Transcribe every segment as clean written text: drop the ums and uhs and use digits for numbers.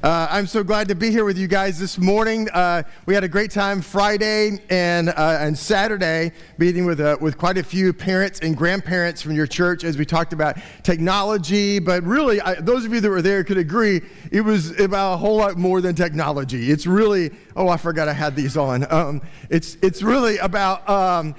I'm so glad to be here with you guys this morning. We had a great time Friday and Saturday meeting with quite a few parents and grandparents from your church as we talked about technology. But really, those of you that were there could agree it was about a whole lot more than technology. It's really, oh, I forgot I had these on. It's really about,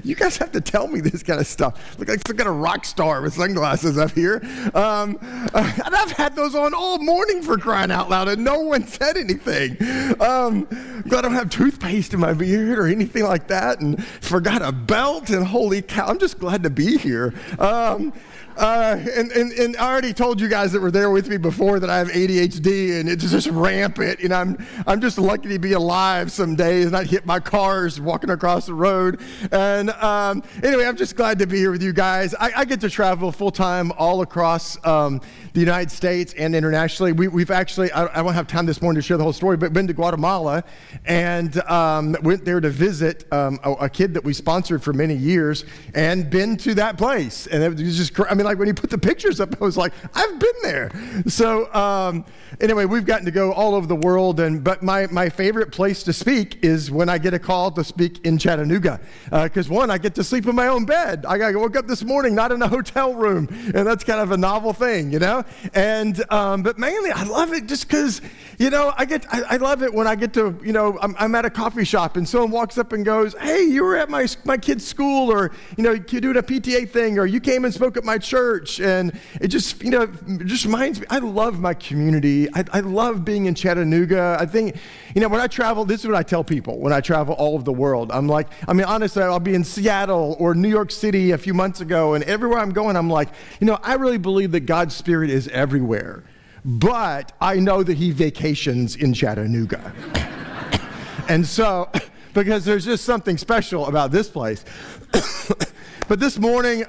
you guys have to tell me this kind of stuff. Look like some kind of rock star with sunglasses up here. And I've had those on all morning for crying out loud, and no one said anything. I'm glad I don't have toothpaste in my beard or anything like that, and forgot a belt, and holy cow, I'm just glad to be here. And I already told you guys that were there with me before that I have ADHD and it's just rampant. You know, I'm just lucky to be alive some days and not hit my cars walking across the road. And anyway, I'm just glad to be here with you guys. I get to travel full time all across the United States and internationally. We've actually, I won't have time this morning to share the whole story, but been to Guatemala and went there to visit a kid that we sponsored for many years and been to that place. And it was just, I mean, like when he put the pictures up, I was like, I've been there. So anyway, we've gotten to go all over the world. But my favorite place to speak is when I get a call to speak in Chattanooga. Because one, I get to sleep in my own bed. I woke up this morning, not in a hotel room. And that's kind of a novel thing, you know? And, but mainly I love it just because, you know, I love it when I get to, you know, I'm at a coffee shop and someone walks up and goes, hey, you were at my kid's school, or, you know, you're doing a PTA thing, or you came and spoke at my church. And it just, you know, it just reminds me, I love my community. I love being in Chattanooga. I think, you know, when I travel, this is what I tell people when I travel all over the world. I'm like, I mean, honestly, I'll be in Seattle or New York City a few months ago, and everywhere I'm going, I'm like, you know, I really believe that God's Spirit is everywhere. But I know that He vacations in Chattanooga. And so, because there's just something special about this place. But this morning,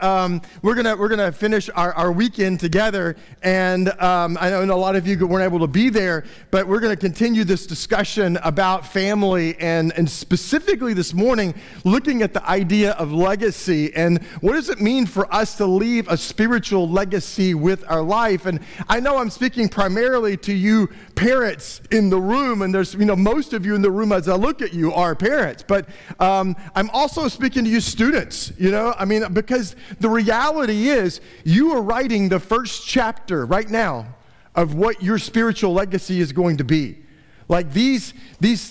we're gonna finish our weekend together, and I know a lot of you weren't able to be there, but we're gonna continue this discussion about family, and specifically this morning, looking at the idea of legacy, and what does it mean for us to leave a spiritual legacy with our life. And I know I'm speaking primarily to you parents in the room, and there's, you know, most of you in the room as I look at you are parents, but I'm also speaking to you students, you know. I mean, because the reality is you are writing the first chapter right now of what your spiritual legacy is going to be. Like these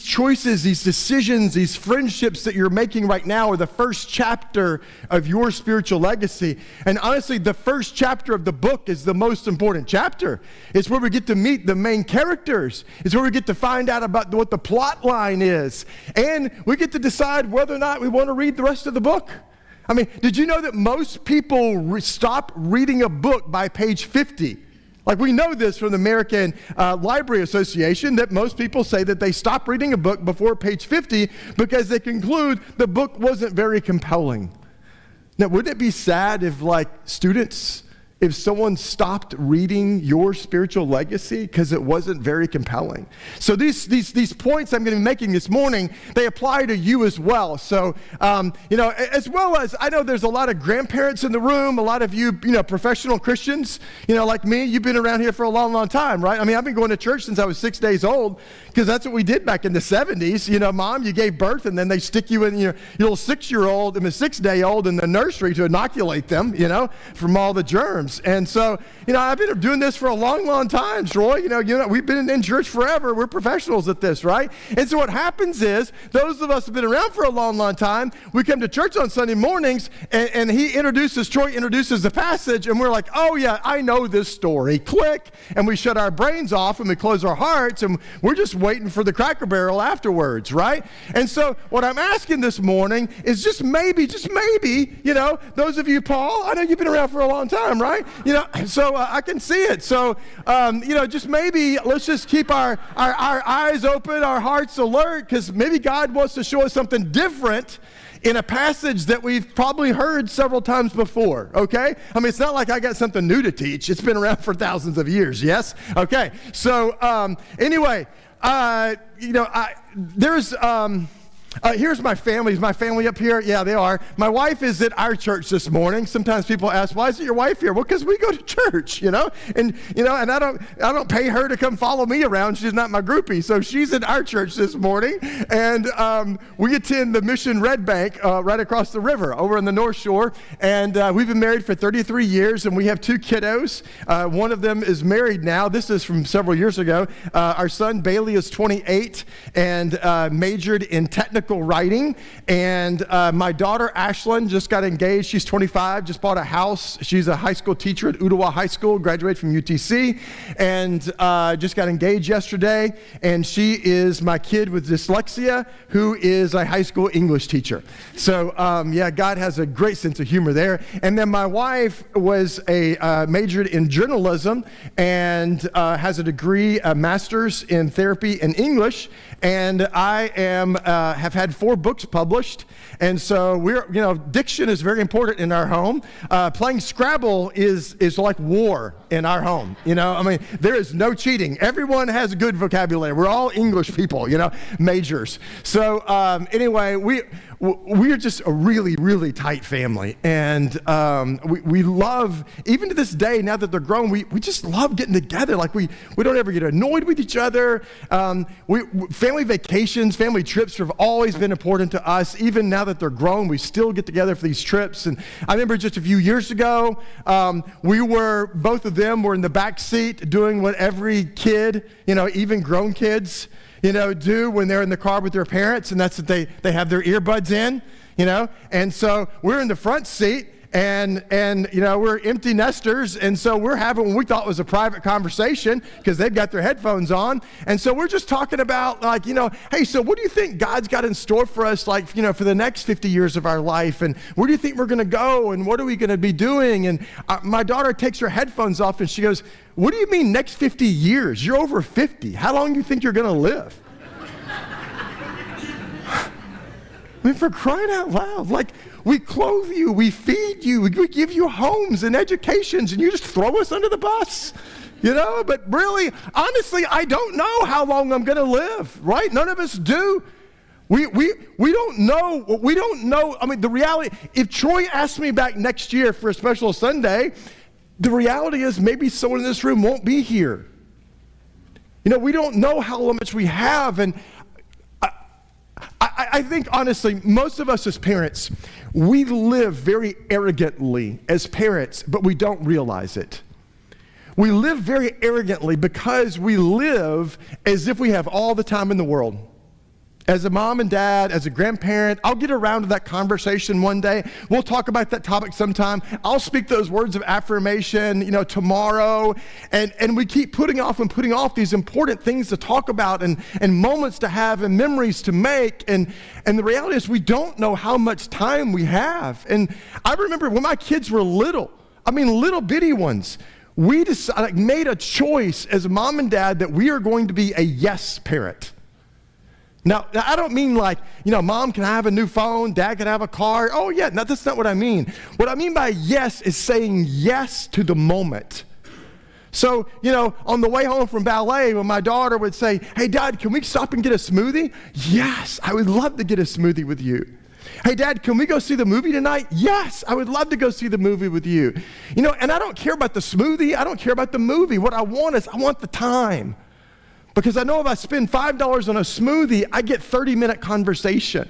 choices, these decisions, these friendships that you're making right now are the first chapter of your spiritual legacy. And honestly, the first chapter of the book is the most important chapter. It's where we get to meet the main characters. It's where we get to find out about what the plot line is. And we get to decide whether or not we want to read the rest of the book. I mean, did you know that most people stop reading a book by page 50? Like, we know this from the American Library Association, that most people say that they stop reading a book before page 50 because they conclude the book wasn't very compelling. Now, wouldn't it be sad if, like, students, if someone stopped reading your spiritual legacy because it wasn't very compelling? So these points I'm going to be making this morning, they apply to you as well. So, you know, as well as, I know there's a lot of grandparents in the room, a lot of you, you know, professional Christians, you know, like me, you've been around here for a long, long time, right? I mean, I've been going to church since I was 6 days old, because that's what we did back in the 70s. You know, Mom, you gave birth, and then they stick you in your little 6-year-old and a 6-day-old in the nursery to inoculate them, you know, from all the germs. And so, you know, I've been doing this for a long, long time, Troy. You know, we've been in church forever. We're professionals at this, right? And so what happens is, those of us who have been around for a long, long time, we come to church on Sunday mornings, and Troy introduces the passage, and we're like, oh yeah, I know this story. Click, and we shut our brains off, and we close our hearts, and we're just waiting for the Cracker Barrel afterwards, right? And so what I'm asking this morning is just maybe, you know, those of you, Paul, I know you've been around for a long time, right? You know, so I can see it. So, you know, just maybe let's just keep our eyes open, our hearts alert, because maybe God wants to show us something different in a passage that we've probably heard several times before, okay? I mean, it's not like I got something new to teach. It's been around for thousands of years, yes? Okay, so anyway, you know, there's Here's my family. Is my family up here? Yeah, they are. My wife is at our church this morning. Sometimes people ask, "Why isn't your wife here?" Well, because we go to church, and I don't pay her to come follow me around. She's not my groupie, so she's at our church this morning, and we attend the Mission Red Bank right across the river over on the North Shore, and we've been married for 33 years, and we have 2 kiddos. One of them is married now. This is from several years ago. Our son Bailey is 28 and majored in technical writing, and my daughter Ashlyn just got engaged. She's 25, just bought a house. She's a high school teacher at Ottawa High School, graduated from UTC, and just got engaged yesterday. And she is my kid with dyslexia, who is a high school English teacher. So God has a great sense of humor there. And then my wife was majored in journalism and has a degree, a master's in therapy and English. And I have had 4 books published, and so diction is very important in our home. Playing Scrabble is like war in our home. There is no cheating. Everyone has a good vocabulary. We're all English people, majors. So anyway, we're just a really, really tight family, and we love, even to this day, now that they're grown, we just love getting together. Like we don't ever get annoyed with each other. Family vacations, family trips have always been important to us. Even now that they're grown, we still get together for these trips. And I remember just a few years ago, both of them were in the back seat doing what every kid, even grown kids, do when they're in the car with their parents, and that's that they have their earbuds in, and so we're in the front seat, and we're empty nesters, and so we're having what we thought was a private conversation because they've got their headphones on, and so we're just talking about hey, so what do you think God's got in store for us, for the next 50 years of our life, and where do you think we're going to go, and what are we going to be doing? And my daughter takes her headphones off, and she goes, "What do you mean next 50 years? You're over 50. How long do you think you're going to live?" For crying out loud, we clothe you, we feed you, we give you homes and educations, and you just throw us under the bus, But really, honestly, I don't know how long I'm going to live, right? None of us do. We don't know. We don't know. The reality, if Troy asked me back next year for a special Sunday, the reality is maybe someone in this room won't be here. We don't know how much we have, and I think, honestly, most of us as parents, we live very arrogantly as parents, but we don't realize it. We live very arrogantly because we live as if we have all the time in the world. As a mom and dad, as a grandparent, I'll get around to that conversation one day. We'll talk about that topic sometime. I'll speak those words of affirmation, tomorrow. And we keep putting off these important things to talk about and moments to have and memories to make. And the reality is we don't know how much time we have. And I remember when my kids were little bitty ones, we made a choice as a mom and dad that we are going to be a yes parent. Now, I don't mean Mom can have a new phone, Dad can have a car. Oh, yeah, no, that's not what I mean. What I mean by yes is saying yes to the moment. So, on the way home from ballet, when my daughter would say, "Hey, Dad, can we stop and get a smoothie?" Yes, I would love to get a smoothie with you. "Hey, Dad, can we go see the movie tonight?" Yes, I would love to go see the movie with you. And I don't care about the smoothie. I don't care about the movie. What I want the time. Because I know if I spend $5 on a smoothie, I get 30-minute conversation.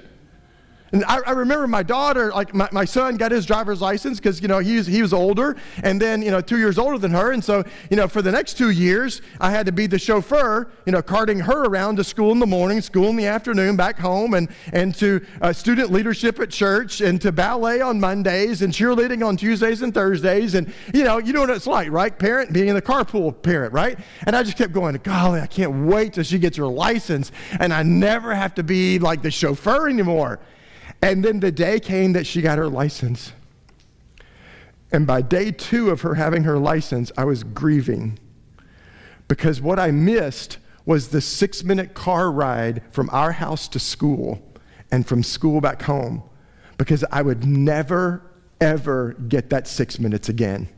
And I remember my daughter, my son got his driver's license because, he was older and then, 2 years older than her. And so, for the next 2 years, I had to be the chauffeur, carting her around to school in the morning, school in the afternoon, back home, and to student leadership at church, and to ballet on Mondays, and cheerleading on Tuesdays and Thursdays. And, you know what it's like, right? Parent, being the carpool parent, right? And I just kept going, golly, I can't wait till she gets her license, and I never have to be like the chauffeur anymore. And then the day came that she got her license. And by day 2 of her having her license, I was grieving. Because what I missed was the 6-minute car ride from our house to school and from school back home. Because I would never, ever get that 6 minutes again.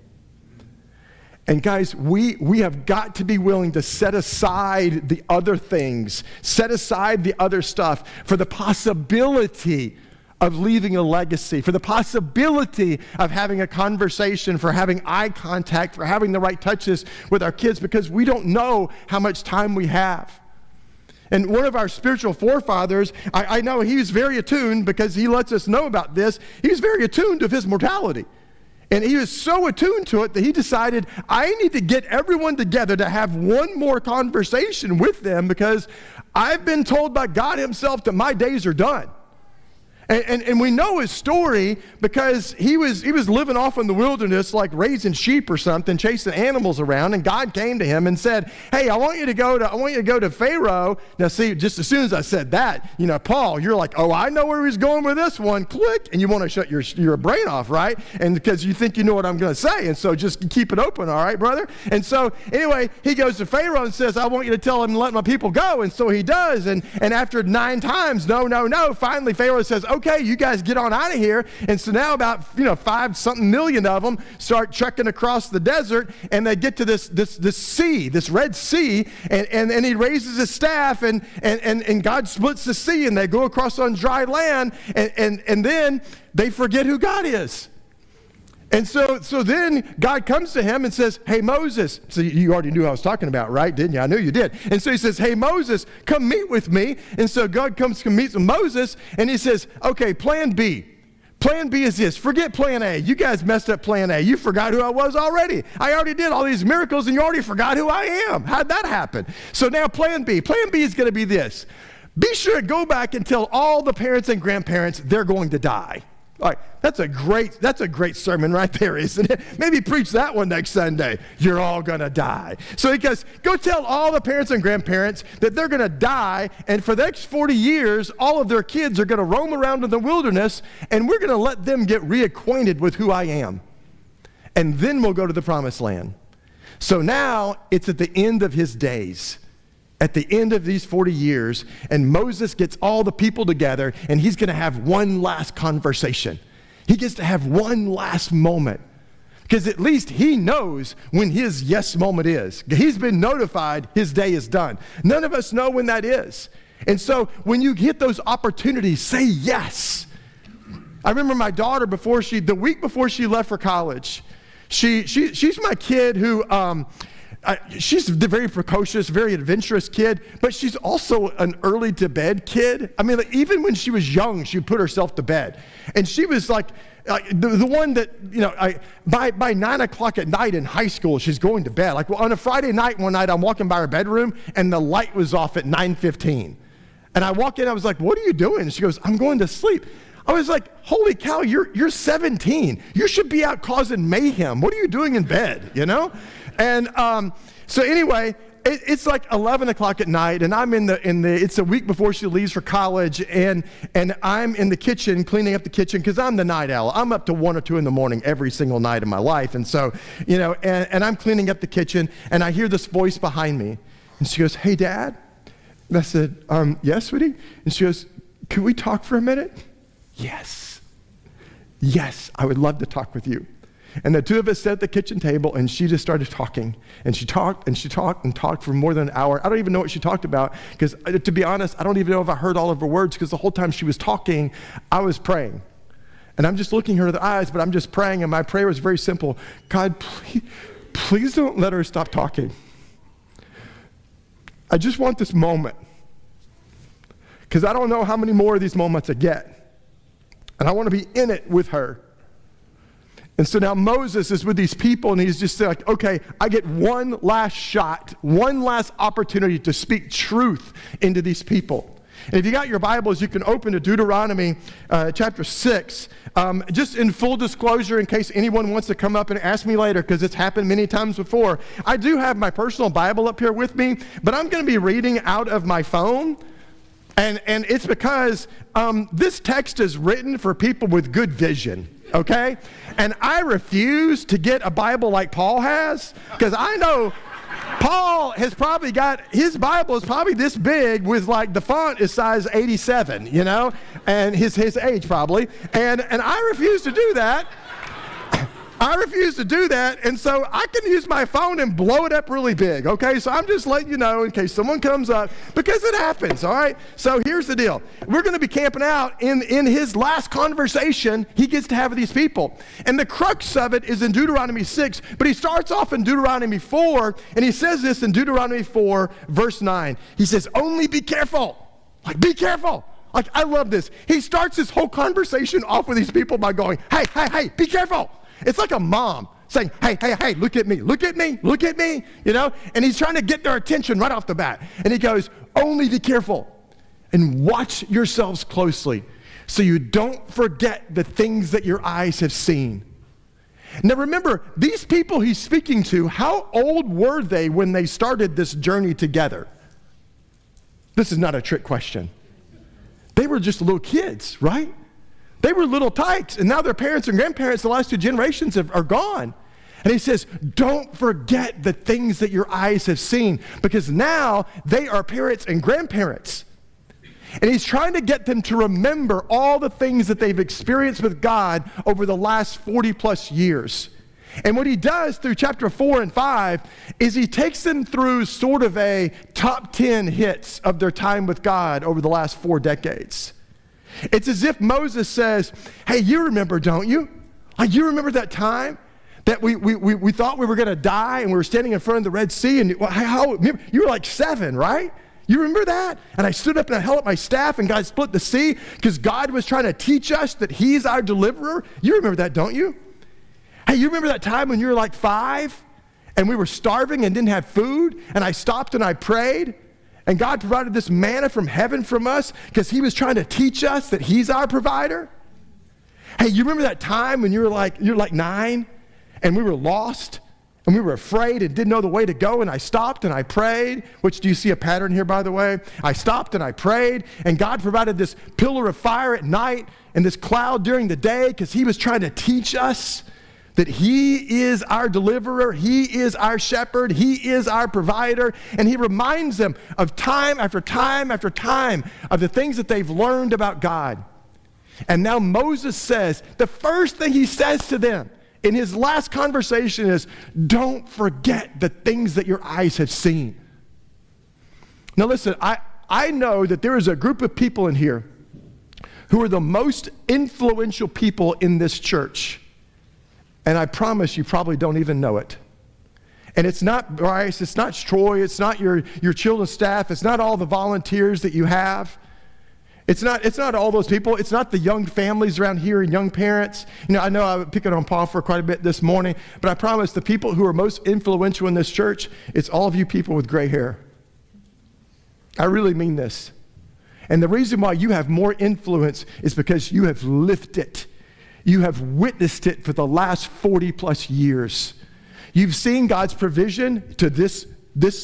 And guys, we have got to be willing to set aside the other things, set aside the other stuff for the possibility of leaving a legacy, for the possibility of having a conversation, for having eye contact, for having the right touches with our kids, because we don't know how much time we have. And one of our spiritual forefathers, I know he was very attuned, because he lets us know about this, he was very attuned to his mortality. And he was so attuned to it that he decided, I need to get everyone together to have one more conversation with them, because I've been told by God himself that my days are done. And we know his story because he was living off in the wilderness, like raising sheep or something, chasing animals around, and God came to him and said, hey, I want you to go to Pharaoh. Now see, just as soon as I said that, Paul, you're like, oh, I know where he's going with this one, click, and you want to shut your brain off, right? And because you think you know what I'm going to say, and so just keep it open, all right, brother? And so anyway, he goes to Pharaoh and says, I want you to tell him to let my people go, and so he does, and after 9 times, no, finally Pharaoh says, okay, you guys get on out of here. And so now about 5-something million of them start trekking across the desert, and they get to this sea, this Red Sea, and he raises his staff, and God splits the sea, and they go across on dry land, and then they forget who God is. And so then God comes to him and says, hey, Moses. So you already knew who I was talking about, right? Didn't you? I knew you did. And so he says, hey, Moses, come meet with me. And so God comes to meet with Moses, and he says, okay, plan B. Plan B is this. Forget plan A. You guys messed up plan A. You forgot who I was already. I already did all these miracles, and you already forgot who I am. How'd that happen? So now plan B. Plan B is going to be this. Be sure to go back and tell all the parents and grandparents they're going to die. All right, that's a great sermon right there, isn't it? Maybe preach that one next Sunday. You're all going to die. So he goes, go tell all the parents and grandparents that they're going to die, and for the next 40 years, all of their kids are going to roam around in the wilderness, and we're going to let them get reacquainted with who I am. And then we'll go to the promised land. So now it's at the end of his days. At the end of these 40 years, and Moses gets all the people together, and he's going to have one last conversation. He gets to have one last moment, because at least he knows when his yes moment is. He's been notified his day is done. None of us know when that is. And so when you get those opportunities, say yes. I remember my daughter, the week before she left for college, she's my kid who... she's a very precocious, very adventurous kid, but she's also an early to bed kid. I mean, even when she was young, she would put herself to bed. And she was like the one that, by 9 o'clock at night in high school, she's going to bed. Like on a Friday night, one night, I'm walking by her bedroom, and the light was off at 9:15. And I walk in, I was like, what are you doing? And she goes, I'm going to sleep. I was like, holy cow, you're 17. You should be out causing mayhem. What are you doing in bed, And so anyway, it's like 11 o'clock at night, and I'm it's a week before she leaves for college, and I'm in the kitchen, cleaning up the kitchen, because I'm the night owl. I'm up to 1 or 2 in the morning every single night of my life. And so, and I'm cleaning up the kitchen, and I hear this voice behind me. And she goes, hey, Dad. And I said, yes, sweetie? And she goes, can we talk for a minute? Yes, I would love to talk with you. And the two of us sat at the kitchen table, and she just started talking. And she talked and she talked and talked for more than an hour. I don't even know what she talked about, because to be honest, I don't even know if I heard all of her words, because the whole time she was talking, I was praying. And I'm just looking her in the eyes, but I'm just praying, and my prayer was very simple. God, please don't let her stop talking. I just want this moment, because I don't know how many more of these moments I get. And I want to be in it with her. And so now Moses is with these people, and he's just like, okay, I get one last shot, one last opportunity to speak truth into these people. And if you got your Bibles, you can open to Deuteronomy chapter 6. Just in full disclosure, in case anyone wants to come up and ask me later, because it's happened many times before, I do have my personal Bible up here with me, but I'm going to be reading out of my phone. And it's because this text is written for people with good vision, okay? And I refuse to get a Bible like Paul has, because I know Paul has probably got, his Bible is probably this big with like the font is size 87, and his age probably. And I refuse to do that. I refuse to do that, and so I can use my phone and blow it up really big, okay? So I'm just letting you know in case someone comes up, because it happens, all right? So here's the deal. We're going to be camping out in his last conversation he gets to have with these people. And the crux of it is in Deuteronomy 6, but he starts off in Deuteronomy 4, and he says this in Deuteronomy 4, verse 9. He says, only be careful. Like, be careful. Like, I love this. He starts this whole conversation off with these people by going, hey, be careful. It's like a mom saying, hey, look at me, you know? And he's trying to get their attention right off the bat. And he goes, only be careful and watch yourselves closely so you don't forget the things that your eyes have seen. Now remember, these people he's speaking to, how old were they when they started this journey together? This is not a trick question. They were just little kids, right? They were little tykes, and now their parents and grandparents, the last two generations are gone. And he says, don't forget the things that your eyes have seen, because now they are parents and grandparents. And he's trying to get them to remember all the things that they've experienced with God over the last 40 plus years. And what he does through chapter 4 and 5 is he takes them through sort of a top 10 hits of their time with God over the last 4 decades. It's as if Moses says, hey, you remember, don't you? Like, you remember that time that we thought we were going to die and we were standing in front of the Red Sea, and you were like 7, right? You remember that? And I stood up and I held up my staff and God split the sea because God was trying to teach us that he's our deliverer. You remember that, don't you? Hey, you remember that time when you were like 5 and we were starving and didn't have food, and I stopped and I prayed? And God provided this manna from heaven from us because he was trying to teach us that he's our provider. Hey, you remember that time when you're like 9 and we were lost and we were afraid and didn't know the way to go, and I stopped and I prayed, which, do you see a pattern here, by the way? I stopped and I prayed, and God provided this pillar of fire at night and this cloud during the day because he was trying to teach us that he is our deliverer, he is our shepherd, he is our provider, and he reminds them of time after time after time of the things that they've learned about God. And now Moses says, the first thing he says to them in his last conversation is, don't forget the things that your eyes have seen. Now listen, I know that there is a group of people in here who are the most influential people in this church. And I promise you probably don't even know it. And it's not Bryce, it's not Troy, it's not your children's staff, it's not all the volunteers that you have. It's not all those people. It's not the young families around here and young parents. You know, I know I was picking on Paul for quite a bit this morning, but I promise the people who are most influential in this church, it's all of you people with gray hair. I really mean this. And the reason why you have more influence is because you have lived it. You have witnessed it for the last 40 plus years. You've seen God's provision to this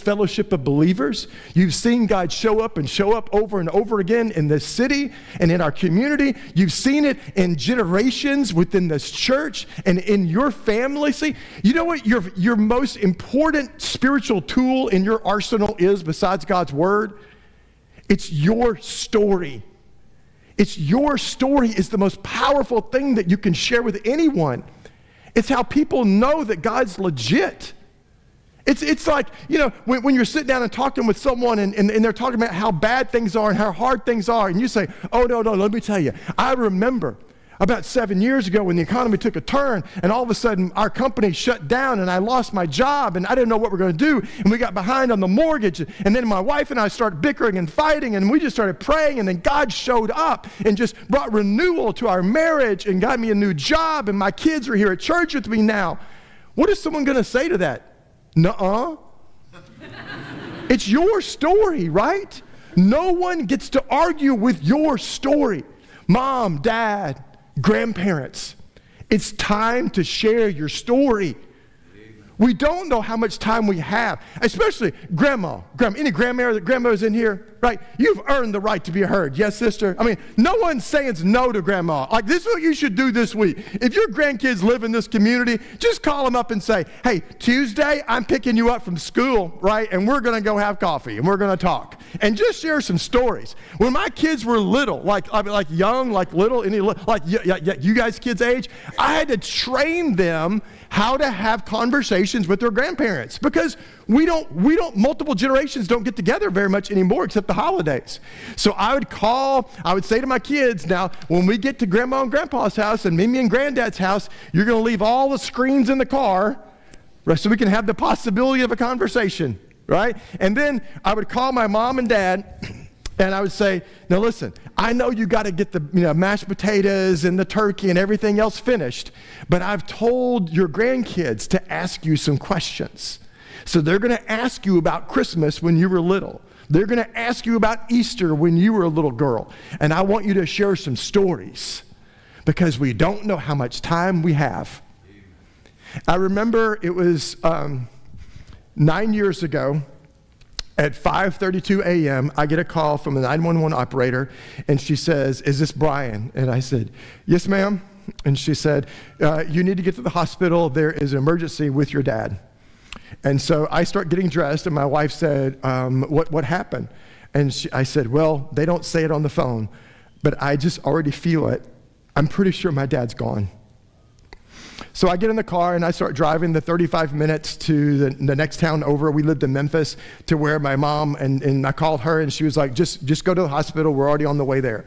fellowship of believers. You've seen God show up over and over again in this city and in our community. You've seen it in generations within this church and in your family. See, you know what your most important spiritual tool in your arsenal is besides God's word? It's your story. It's your story is the most powerful thing that you can share with anyone. It's how people know that God's legit. It's like, you know, when you're sitting down and talking with someone and they're talking about how bad things are and how hard things are, and you say, oh, no, let me tell you. I remember about 7 years ago when the economy took a turn and all of a sudden our company shut down and I lost my job and I didn't know what we were going to do, and we got behind on the mortgage, and then my wife and I started bickering and fighting, and we just started praying, and then God showed up and just brought renewal to our marriage and got me a new job, and my kids are here at church with me now. What is someone going to say to that? Nuh-uh. It's your story, right? No one gets to argue with your story. Mom, dad, grandparents, it's time to share your story. We don't know how much time we have, especially grandma. Any grandmas in here, right? You've earned the right to be heard. Yes, sister? I mean, no one says no to grandma. Like, this is what you should do this week. If your grandkids live in this community, just call them up and say, hey, Tuesday, I'm picking you up from school, right? And we're going to go have coffee and we're going to talk. and just share some stories. When my kids were little, like young, like little, you guys kids' age, I had to train them how to have conversations with their grandparents, because we don't multiple generations don't get together very much anymore except the holidays. So I would say to my kids, now when we get to Grandma and Grandpa's house and Mimi and Granddad's house, you're going to leave all the screens in the car so we can have the possibility of a conversation, right? And then I would call my mom and dad, and I would say, now listen, I know you got to get the mashed potatoes and the turkey and everything else finished, but I've told your grandkids to ask you some questions. So they're going to ask you about Christmas when you were little. They're going to ask you about Easter when you were a little girl. And I want you to share some stories, because we don't know how much time we have. I remember it was 9 years ago. At 5:32 a.m., I get a call from a 911 operator, and she says, "Is this Brian?" And I said, "Yes, ma'am." And she said, "You need to get to the hospital. There is an emergency with your dad." And so I start getting dressed, and my wife said, what happened? And I said, "Well, they don't say it on the phone, but I just already feel it. I'm pretty sure my dad's gone." So I get in the car and I start driving the 35 minutes to the next town over. We lived in Memphis, to where my mom, and I called her, and she was like, just go to the hospital. We're already on the way there.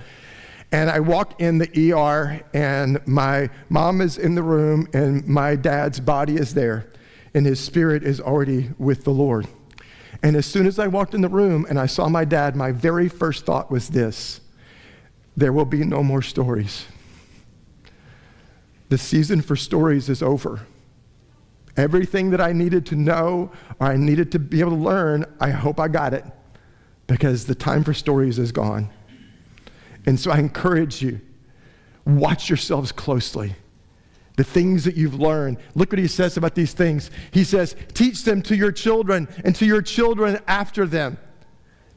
And I walk in the ER, and my mom is in the room, and my dad's body is there, and his spirit is already with the Lord. And as soon as I walked in the room and I saw my dad, my very first thought was this: there will be no more stories. The season for stories is over. Everything that I needed to know, or I needed to be able to learn, I hope I got it, because the time for stories is gone. And so I encourage you, watch yourselves closely. The things that you've learned. Look what he says about these things. He says, teach them to your children and to your children after them.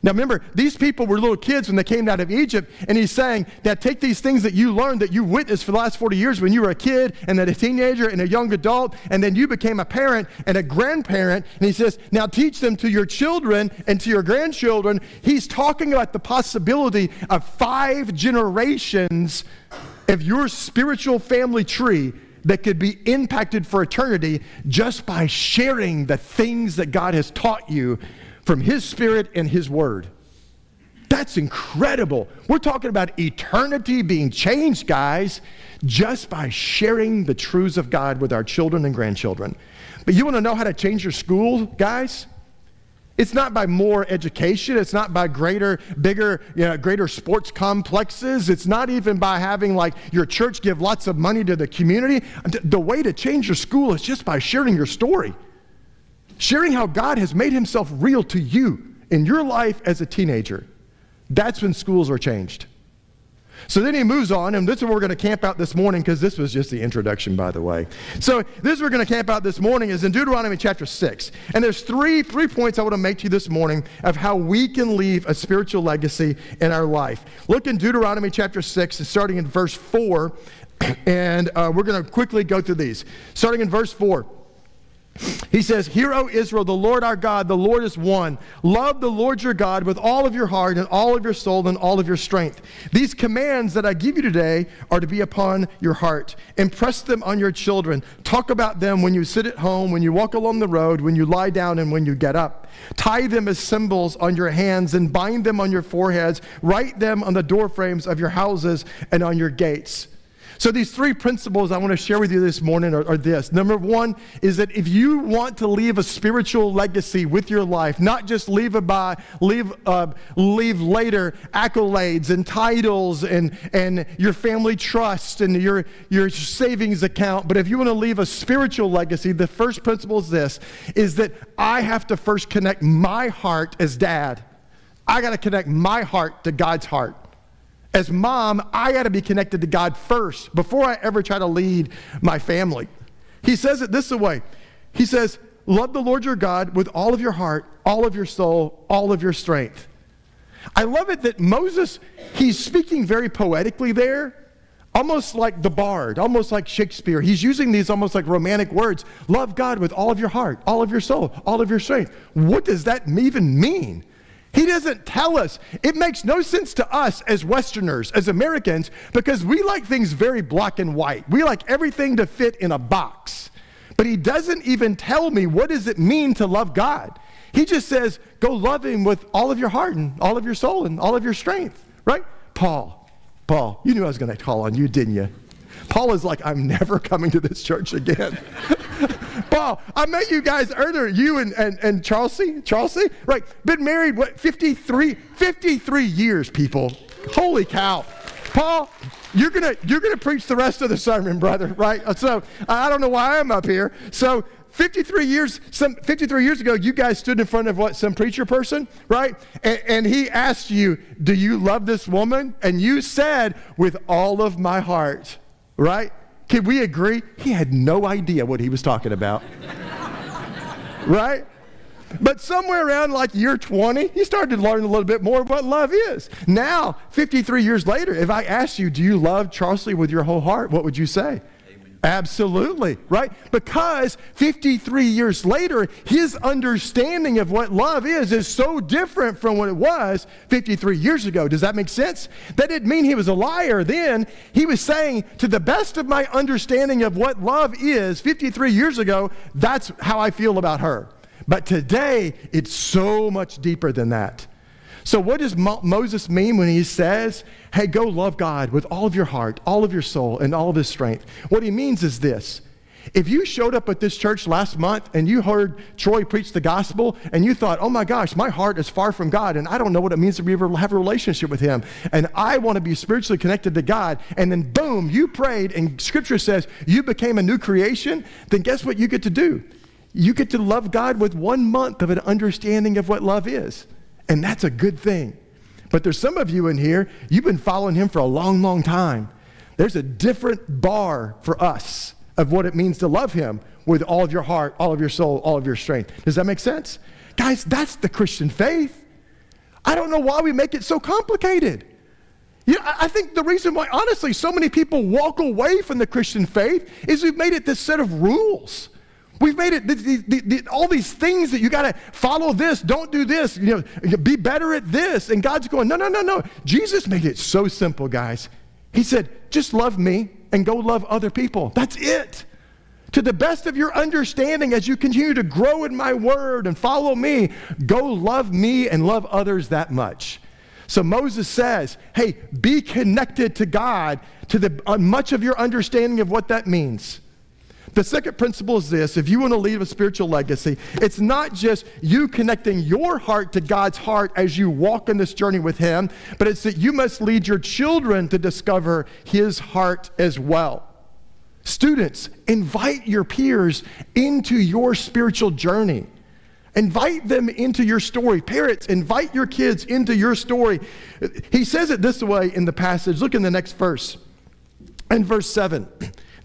Now remember, these people were little kids when they came out of Egypt, and he's saying that take these things that you learned, that you witnessed for the last 40 years when you were a kid and then a teenager and a young adult, and then you became a parent and a grandparent, and he says, now teach them to your children and to your grandchildren. He's talking about the possibility of 5 generations of your spiritual family tree that could be impacted for eternity just by sharing the things that God has taught you from his spirit and his word. That's incredible. We're talking about eternity being changed, guys, just by sharing the truths of God with our children and grandchildren. But you want to know how to change your school, guys? It's not by more education. It's not by greater sports complexes. It's not even by having like your church give lots of money to the community. The way to change your school is just by sharing your story. Sharing how God has made himself real to you in your life as a teenager. That's when schools are changed. So then he moves on, and this is where we're going to camp out this morning, because this was just the introduction, by the way. So this is where we're going to camp out this morning is in Deuteronomy chapter 6. And there's three points I want to make to you this morning of how we can leave a spiritual legacy in our life. Look in Deuteronomy chapter 6, starting in verse 4, and we're going to quickly go through these. Starting in verse 4. He says, "Hear, O Israel, the Lord our God, the Lord is one. Love the Lord your God with all of your heart and all of your soul and all of your strength. These commands that I give you today are to be upon your heart. Impress them on your children. Talk about them when you sit at home, when you walk along the road, when you lie down, and when you get up. Tie them as symbols on your hands and bind them on your foreheads. Write them on the doorframes of your houses and on your gates." So these 3 principles I want to share with you this morning are this. Number 1 is that if you want to leave a spiritual legacy with your life, not just leave later accolades and titles and your family trust and your savings account, but if you want to leave a spiritual legacy, the first principle is this, is that I have to first connect my heart as dad. I got to connect my heart to God's heart. As mom, I got to be connected to God first before I ever try to lead my family. He says it this way. He says, love the Lord your God with all of your heart, all of your soul, all of your strength. I love it that Moses, he's speaking very poetically there, almost like the bard, almost like Shakespeare. He's using these almost like romantic words. Love God with all of your heart, all of your soul, all of your strength. What does that even mean? He doesn't tell us. It makes no sense to us as Westerners, as Americans, because we like things very black and white. We like everything to fit in a box. But he doesn't even tell me what does it mean to love God. He just says, go love him with all of your heart and all of your soul and all of your strength, right? Paul, you knew I was going to call on you, didn't you? Paul is like, I'm never coming to this church again. Paul, I met you guys earlier, you and Charlie, right? Been married, 53 years, people. Holy cow. Paul, you're gonna preach the rest of the sermon, brother, right? So I don't know why I'm up here. So 53 years ago, you guys stood in front of some preacher person, right? And he asked you, do you love this woman? And you said, with all of my heart, right? Can we agree? He had no idea what he was talking about, right? But somewhere around like year 20, he started to learn a little bit more of what love is. Now, 53 years later, if I asked you, do you love Charlie with your whole heart? What would you say? Absolutely, right? Because 53 years later, his understanding of what love is so different from what it was 53 years ago. Does that make sense? That didn't mean he was a liar then. He was saying, to the best of my understanding of what love is 53 years ago, that's how I feel about her. But today, it's so much deeper than that. So what does Moses mean when he says, hey, go love God with all of your heart, all of your soul, and all of his strength? What he means is this. If you showed up at this church last month and you heard Troy preach the gospel and you thought, oh my gosh, my heart is far from God and I don't know what it means to have a relationship with him and I want to be spiritually connected to God, and then boom, you prayed and scripture says you became a new creation, then guess what you get to do? You get to love God with 1 month of an understanding of what love is. And that's a good thing. But there's some of you in here, you've been following him for a long, long time. There's a different bar for us of what it means to love him with all of your heart, all of your soul, all of your strength. Does that make sense? Guys, that's the Christian faith. I don't know why we make it so complicated. I think the reason why, honestly, so many people walk away from the Christian faith is we've made it this set of rules. We've made it all these things that you got to follow this, don't do this, be better at this. And God's going, no. Jesus made it so simple, guys. He said, just love me and go love other people. That's it. To the best of your understanding, as you continue to grow in my word and follow me, go love me and love others that much. So Moses says, hey, be connected to God to much of your understanding of what that means. The second principle is this: if you want to leave a spiritual legacy, it's not just you connecting your heart to God's heart as you walk on this journey with him, but it's that you must lead your children to discover his heart as well. Students, invite your peers into your spiritual journey. Invite them into your story. Parents, invite your kids into your story. He says it this way in the passage. Look in the next verse. In verse 7.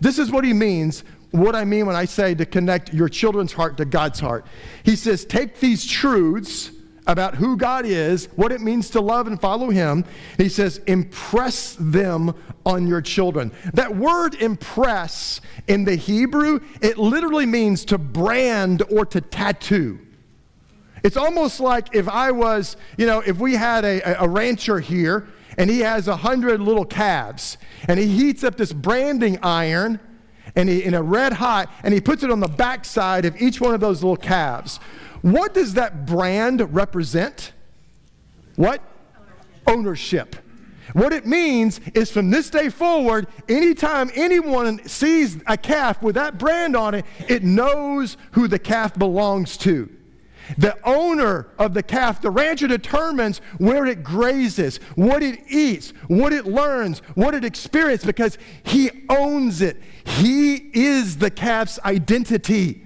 This is what he means. What I mean when I say to connect your children's heart to God's heart. He says, take these truths about who God is, what it means to love and follow him. He says, impress them on your children. That word impress in the Hebrew, it literally means to brand or to tattoo. It's almost like if I was, if we had a rancher here and he has 100 little calves and he heats up this branding iron and in a red hot, and he puts it on the backside of each one of those little calves. What does that brand represent? What? Ownership. What it means is from this day forward, anytime anyone sees a calf with that brand on it, it knows who the calf belongs to. The owner of the calf, the rancher, determines where it grazes, what it eats, what it learns, what it experiences, because he owns it. He is the calf's identity.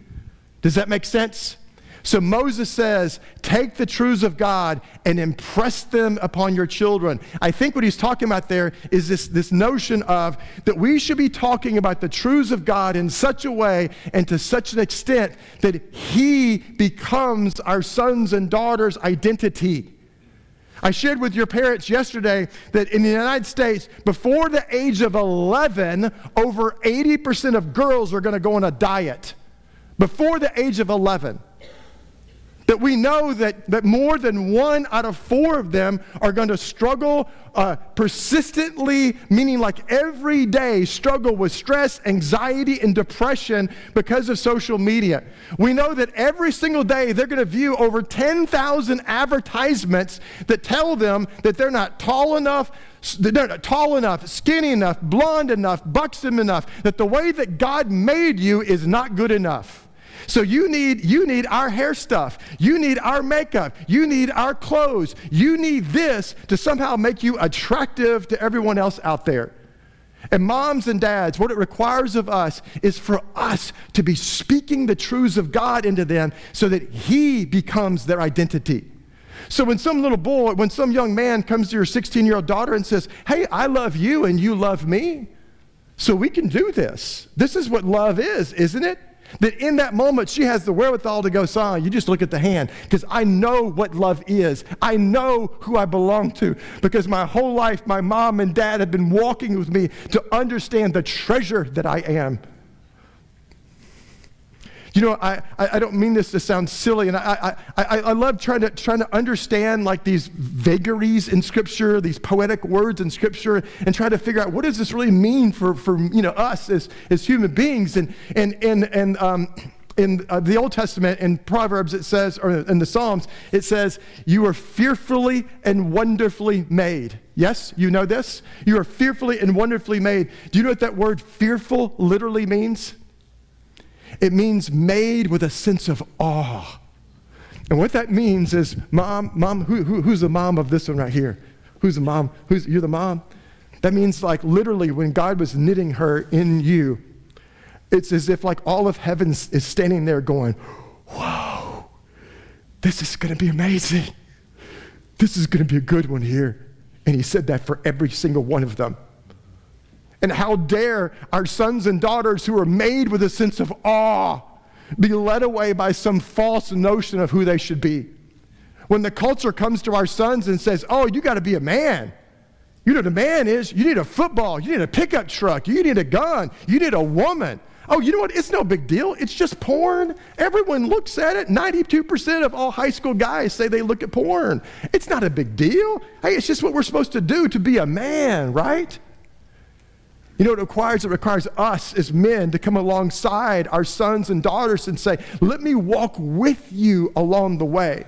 Does that make sense? So Moses says, take the truths of God and impress them upon your children. I think what he's talking about there is this notion of that we should be talking about the truths of God in such a way and to such an extent that he becomes our sons and daughters' identity. I shared with your parents yesterday that in the United States, before the age of 11, over 80% of girls are going to go on a diet. Before the age of 11. That we know that more than 1 out of 4 of them are going to struggle persistently, meaning like every day struggle with stress, anxiety, and depression because of social media. We know that every single day they're going to view over 10,000 advertisements that tell them that they're not tall enough, skinny enough, blonde enough, buxom enough, that the way that God made you is not good enough. So you need our hair stuff. You need our makeup. You need our clothes. You need this to somehow make you attractive to everyone else out there. And moms and dads, what it requires of us is for us to be speaking the truths of God into them so that He becomes their identity. So when some young man comes to your 16-year-old daughter and says, hey, I love you and you love me, so we can do this. This is what love is, isn't it? That in that moment, she has the wherewithal to go, son, you just look at the hand, because I know what love is. I know who I belong to, because my whole life, my mom and dad have been walking with me to understand the treasure that I am. You know, I don't mean this to sound silly, and I love trying to understand like these vagaries in Scripture, these poetic words in Scripture, and try to figure out what does this really mean for us as human beings. And in the Old Testament, in Proverbs, it says, or in the Psalms, it says, you are fearfully and wonderfully made. Yes, you know this? You are fearfully and wonderfully made. Do you know what that word fearful literally means? It means made with a sense of awe. And what that means is, mom, who's the mom of this one right here? Who's the mom? You're the mom? That means like literally when God was knitting her in you, it's as if like all of heaven is standing there going, whoa, this is going to be amazing. This is going to be a good one here. And He said that for every single one of them. And how dare our sons and daughters who are made with a sense of awe be led away by some false notion of who they should be. When the culture comes to our sons and says, oh, you got to be a man. You know what a man is? You need a football. You need a pickup truck. You need a gun. You need a woman. Oh, you know what? It's no big deal. It's just porn. Everyone looks at it. 92% of all high school guys say they look at porn. It's not a big deal. Hey, it's just what we're supposed to do to be a man, right? You know what it requires? It requires us as men to come alongside our sons and daughters and say, let me walk with you along the way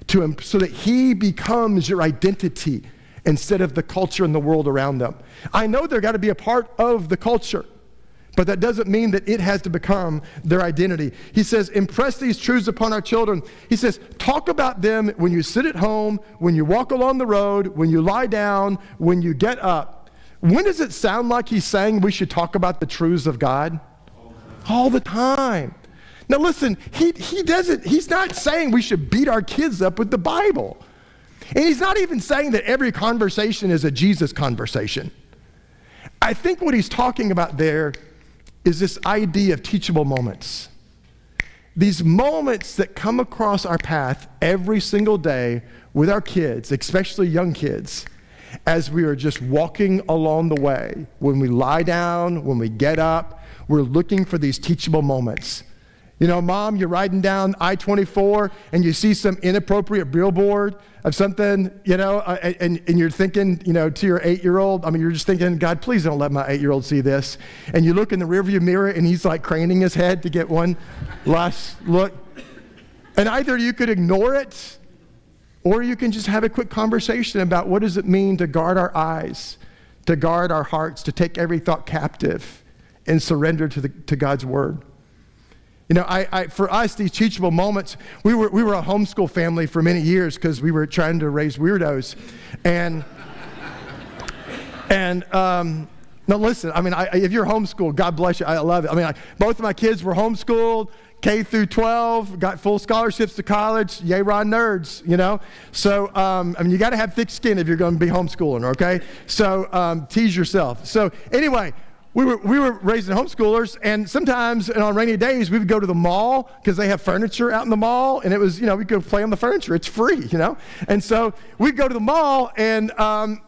so that He becomes your identity instead of the culture and the world around them. I know they're got to be a part of the culture, but that doesn't mean that it has to become their identity. He says, impress these truths upon our children. He says, talk about them when you sit at home, when you walk along the road, when you lie down, when you get up. When does it sound like He's saying we should talk about the truths of God? All the time. Now listen, he's not saying we should beat our kids up with the Bible. And He's not even saying that every conversation is a Jesus conversation. I think what He's talking about there is this idea of teachable moments. These moments that come across our path every single day with our kids, especially young kids, as we are just walking along the way. When we lie down, when we get up, we're looking for these teachable moments. You know, mom, you're riding down I-24 and you see some inappropriate billboard of something, and you're thinking, to your 8-year-old, you're just thinking, God, please don't let my 8-year-old see this. And you look in the rearview mirror and he's like craning his head to get one last look. And either you could ignore it, or you can just have a quick conversation about what does it mean to guard our eyes, to guard our hearts, to take every thought captive and surrender to God's word. For us, these teachable moments, we were a homeschool family for many years because we were trying to raise weirdos. And now listen, if you're homeschooled, God bless you, I love it. Both of my kids were homeschooled, K through 12, got full scholarships to college, yay, Ron nerds, So, you got to have thick skin if you're going to be homeschooling, okay? So, tease yourself. So, anyway, we were raising homeschoolers, and sometimes on rainy days we would go to the mall because they have furniture out in the mall, and it was, we could play on the furniture. It's free, And so we'd go to the mall, and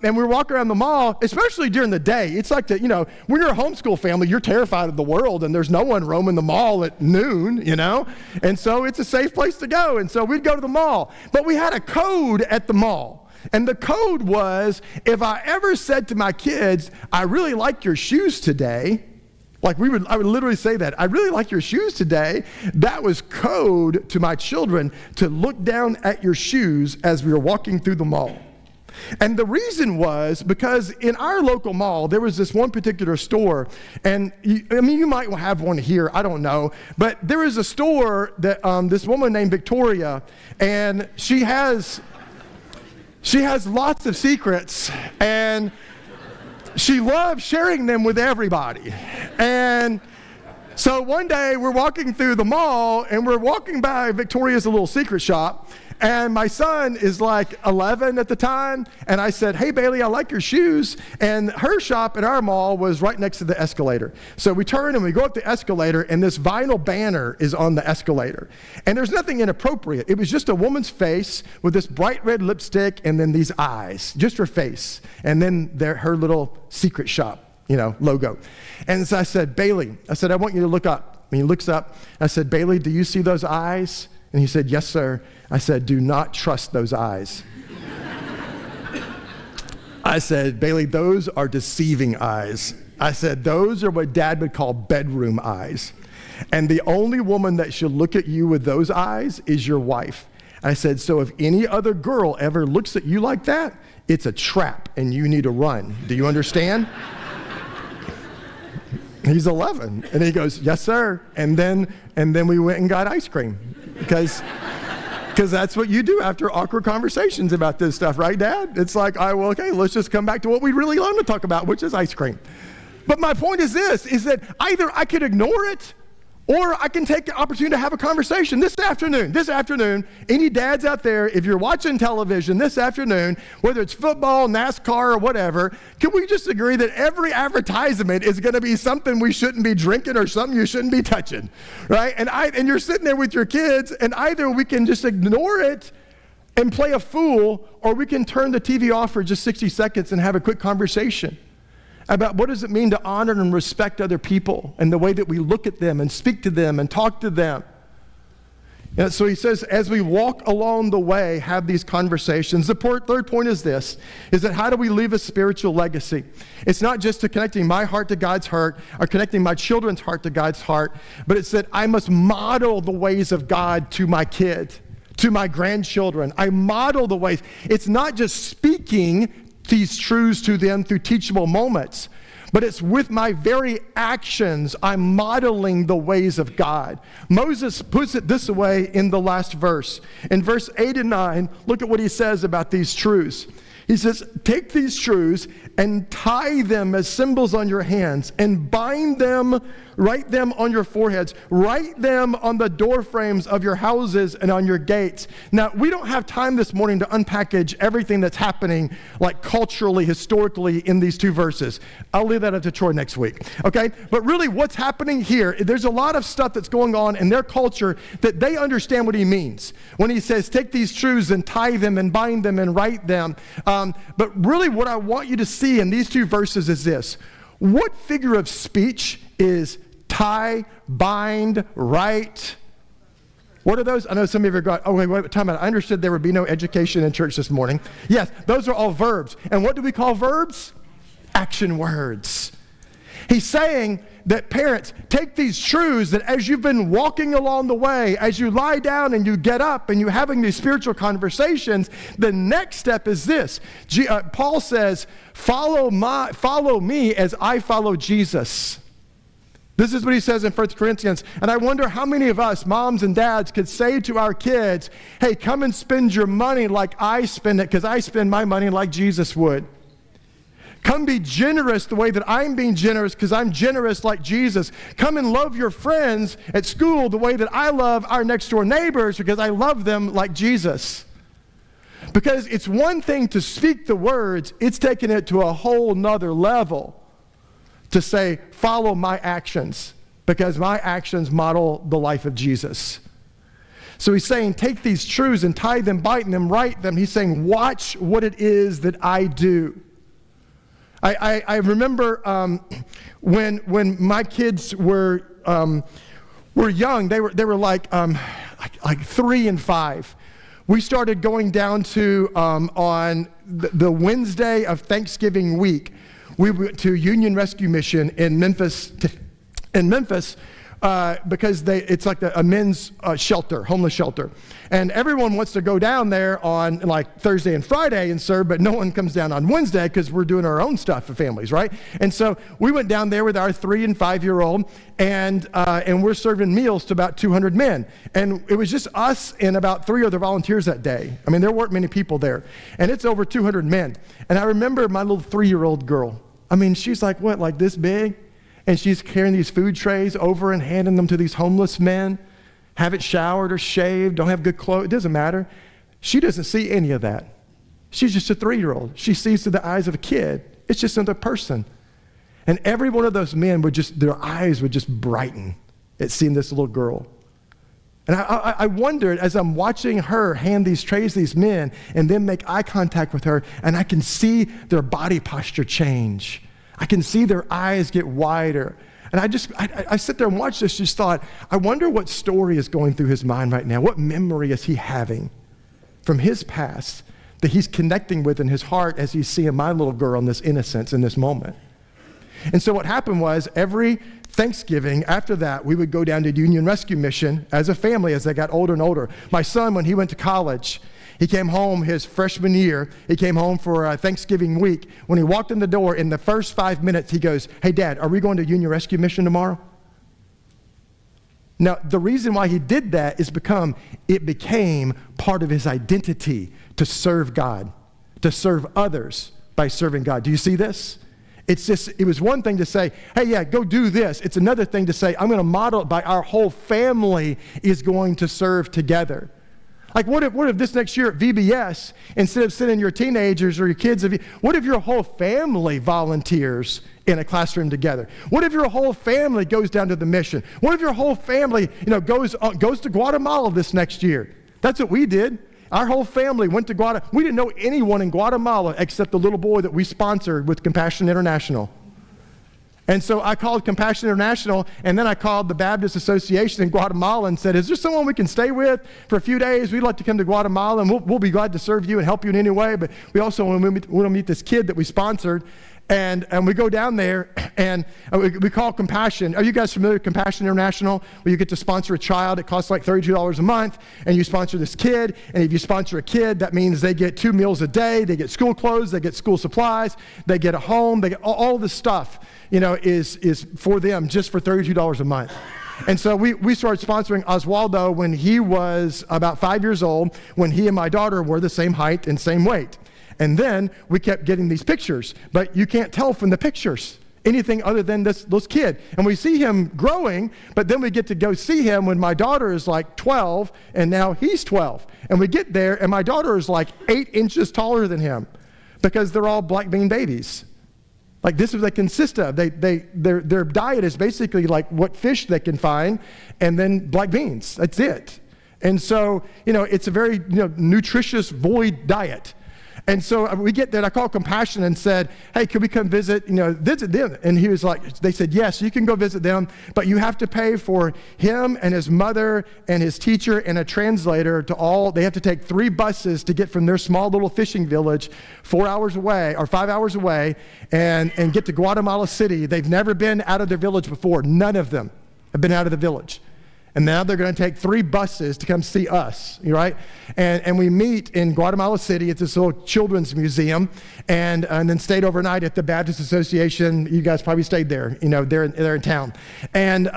we were walking around the mall, especially during the day. It's like when you're a homeschool family, you're terrified of the world, and there's no one roaming the mall at noon, And so it's a safe place to go, and so we'd go to the mall. But we had a code at the mall. And the code was, if I ever said to my kids, I really like your shoes today, I would literally say that, I really like your shoes today, that was code to my children to look down at your shoes as we were walking through the mall. And the reason was because in our local mall, there was this one particular store, and you might have one here, I don't know, but there is a store that this woman named Victoria, and she has lots of secrets, and she loves sharing them with everybody. And so one day we're walking through the mall, and we're walking by Victoria's little secret shop, and my son is like 11 at the time, and I said, hey, Bailey, I like your shoes. And her shop at our mall was right next to the escalator. So we turn and we go up the escalator, and this vinyl banner is on the escalator. And there's nothing inappropriate. It was just a woman's face with this bright red lipstick and then these eyes, just her face, and then her little secret shop, logo. And so I said, Bailey, I want you to look up. And he looks up. I said, Bailey, do you see those eyes? And he said, yes, sir. I said, do not trust those eyes. I said, Bailey, those are deceiving eyes. I said, those are what Dad would call bedroom eyes. And the only woman that should look at you with those eyes is your wife. I said, so if any other girl ever looks at you like that, it's a trap and you need to run. Do you understand? He's 11. And he goes, yes, sir. And then we went and got ice cream because that's what you do after awkward conversations about this stuff, right, Dad? It's like, okay, let's just come back to what we really want to talk about, which is ice cream. But my point is this, is that either I could ignore it or I can take the opportunity to have a conversation this afternoon, any dads out there, if you're watching television this afternoon, whether it's football, NASCAR, or whatever, can we just agree that every advertisement is going to be something we shouldn't be drinking or something you shouldn't be touching, right? And you're sitting there with your kids, and either we can just ignore it and play a fool, or we can turn the TV off for just 60 seconds and have a quick conversation about what does it mean to honor and respect other people and the way that we look at them and speak to them and talk to them. And so he says, as we walk along the way, have these conversations. The third point is this, is that how do we leave a spiritual legacy? It's not just to connecting my heart to God's heart or connecting my children's heart to God's heart, but it's that I must model the ways of God to my kid, to my grandchildren. I model the ways. It's not just speaking these truths to them through teachable moments, but it's with my very actions I'm modeling the ways of God. Moses puts it this way in the last verse. In verse 8 and 9, look at what he says about these truths. He says, take these truths and tie them as symbols on your hands and bind them, write them on your foreheads, write them on the door frames of your houses and on your gates. Now, we don't have time this morning to unpackage everything that's happening like culturally, historically in these two verses. I'll leave that up to Troy next week, okay? But really what's happening here, there's a lot of stuff that's going on in their culture that they understand what he means. When he says, take these truths and tie them and bind them and write them. But really what I want you to see in these two verses is this. What figure of speech is tie, bind, write? What are those? I know some of you are going, oh, wait, time out. I understood there would be no education in church this morning. Yes, those are all verbs. And what do we call verbs? Action words. He's saying that parents, take these truths that as you've been walking along the way, as you lie down and you get up and you're having these spiritual conversations, the next step is this. Paul says, follow me as I follow Jesus. This is what he says in 1 Corinthians. And I wonder how many of us, moms and dads, could say to our kids, hey, come and spend your money like I spend it, because I spend my money like Jesus would. Come be generous the way that I'm being generous because I'm generous like Jesus. Come and love your friends at school the way that I love our next door neighbors because I love them like Jesus. Because it's one thing to speak the words, it's taking it to a whole nother level to say, follow my actions, because my actions model the life of Jesus. So he's saying, take these truths and tie them, bind them, write them. He's saying, watch what it is that I do. I remember when my kids were young, they were like 3 and 5. We started going down to on the Wednesday of Thanksgiving week. We went to Union Rescue Mission in Memphis. Because it's like a men's shelter, homeless shelter. And everyone wants to go down there on like Thursday and Friday and serve, but no one comes down on Wednesday because we're doing our own stuff for families, right? And so we went down there with our 3 and 5-year-old, and we're serving meals to about 200 men. And it was just us and about 3 other volunteers that day. I mean, there weren't many people there. And it's over 200 men. And I remember my little 3-year-old girl. I mean, she's like, what, like this big? And she's carrying these food trays over and handing them to these homeless men, haven't showered or shaved, don't have good clothes. It doesn't matter. She doesn't see any of that. She's just a 3-year-old. She sees through the eyes of a kid. It's just another person. And every one of those men their eyes would just brighten at seeing this little girl. And I wondered, as I'm watching her hand these trays to these men and then make eye contact with her, and I can see their body posture change. I can see their eyes get wider. And I sit there and watch this, just thought, I wonder what story is going through his mind right now. What memory is he having from his past that he's connecting with in his heart as he's seeing my little girl in this innocence in this moment? And so what happened was, every Thanksgiving after that, we would go down to Union Rescue Mission as a family as they got older and older. My son, when he went to college, he came home his freshman year. He came home for Thanksgiving week. When he walked in the door, in the first 5 minutes, he goes, "Hey, Dad, are we going to Union Rescue Mission tomorrow?" Now, the reason why he did that is it became part of his identity to serve God, to serve others by serving God. Do you see this? It was one thing to say, hey, yeah, go do this. It's another thing to say, I'm going to model it by our whole family is going to serve together. Like, what if this next year at VBS, instead of sending your teenagers or your kids, what if your whole family volunteers in a classroom together? What if your whole family goes down to the mission? What if your whole family, goes to Guatemala this next year? That's what we did. Our whole family went to Guatemala. We didn't know anyone in Guatemala except the little boy that we sponsored with Compassion International. And so I called Compassion International, and then I called the Baptist Association in Guatemala and said, is there someone we can stay with for a few days? We'd like to come to Guatemala, and we'll be glad to serve you and help you in any way, but we also want to meet this kid that we sponsored. And we go down there, and we call Compassion. Are you guys familiar with Compassion International? Where you get to sponsor a child. It costs like $32 a month, and you sponsor this kid. And if you sponsor a kid, that means they get 2 meals a day. They get school clothes. They get school supplies. They get a home. They get all this stuff, is for them just for $32 a month. And so we started sponsoring Oswaldo when he was about 5 years old, when he and my daughter were the same height and same weight. And then we kept getting these pictures, but you can't tell from the pictures anything other than this kid. And we see him growing, but then we get to go see him when my daughter is like 12, and now he's 12. And we get there, and my daughter is like 8 inches taller than him, because they're all black bean babies. Like, this is what they consist of. Their diet is basically like what fish they can find, and then black beans. That's it. And so, it's a very nutritious void diet. And so we get there, and I called Compassion and said, hey, could we come visit them? And he was like, they said, yes, you can go visit them, but you have to pay for him and his mother and his teacher and a translator they have to take 3 buses to get from their small little fishing village 4 hours away or 5 hours away and get to Guatemala City. They've never been out of their village before. None of them have been out of the village. And now they're going to take 3 buses to come see us, right? And we meet in Guatemala City at this little children's museum, and then stayed overnight at the Baptist Association. You guys probably stayed there, they're in town. And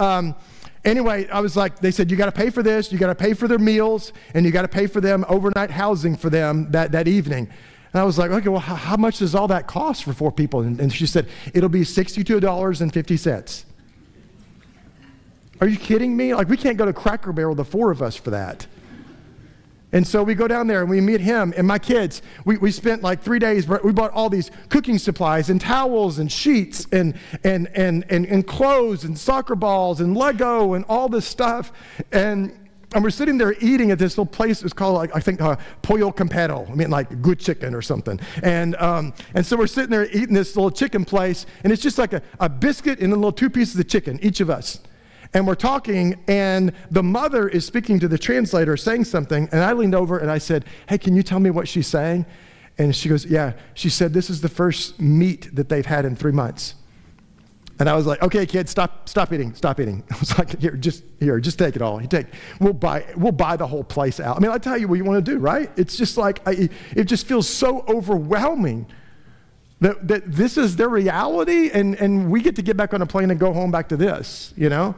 anyway, I was like, they said, you got to pay for this, you got to pay for their meals, and you got to pay for them overnight housing for them that evening. And I was like, okay, well, how much does all that cost for 4 people? And she said, it'll be $62.50. Are you kidding me? Like, we can't go to Cracker Barrel, the 4 of us, for that. And so we go down there and we meet him and my kids. We spent like 3 days. We bought all these cooking supplies and towels and sheets and clothes and soccer balls and Lego and all this stuff. And we're sitting there eating at this little place. It's called, like, I think, Pollo Campero. I mean, like good chicken or something. And so we're sitting there eating this little chicken place. And it's just like a biscuit and a little 2 pieces of chicken, each of us. And we're talking, and the mother is speaking to the translator, saying something, and I leaned over and I said, hey, can you tell me what she's saying? And she goes, yeah. She said, this is the first meat that they've had in 3 months. And I was like, okay, kids, stop eating. I was like, here, just take it all. We'll buy the whole place out. I mean, I'll tell you what you want to do, right? It's just like, it just feels so overwhelming that this is their reality, and we get to get back on a plane and go home back to this, you know?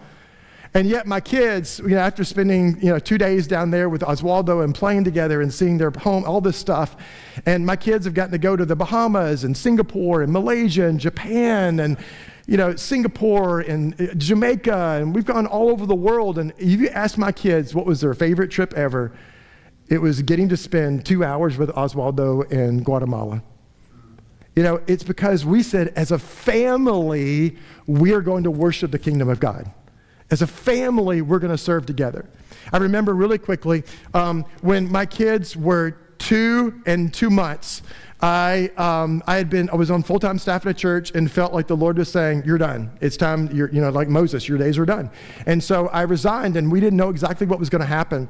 And yet my kids, after spending 2 days down there with Oswaldo and playing together and seeing their home, all this stuff, and my kids have gotten to go to the Bahamas and Singapore and Malaysia and Japan and Singapore and Jamaica, and we've gone all over the world. And if you ask my kids what was their favorite trip ever, it was getting to spend 2 hours with Oswaldo in Guatemala. It's because we said, as a family, we are going to worship the kingdom of God. As a family, we're going to serve together. I remember really quickly when my kids were 2 and 2 months. I was on full-time staff at a church and felt like the Lord was saying, "You're done. It's time. Like Moses, your days are done." And so I resigned, and we didn't know exactly what was going to happen.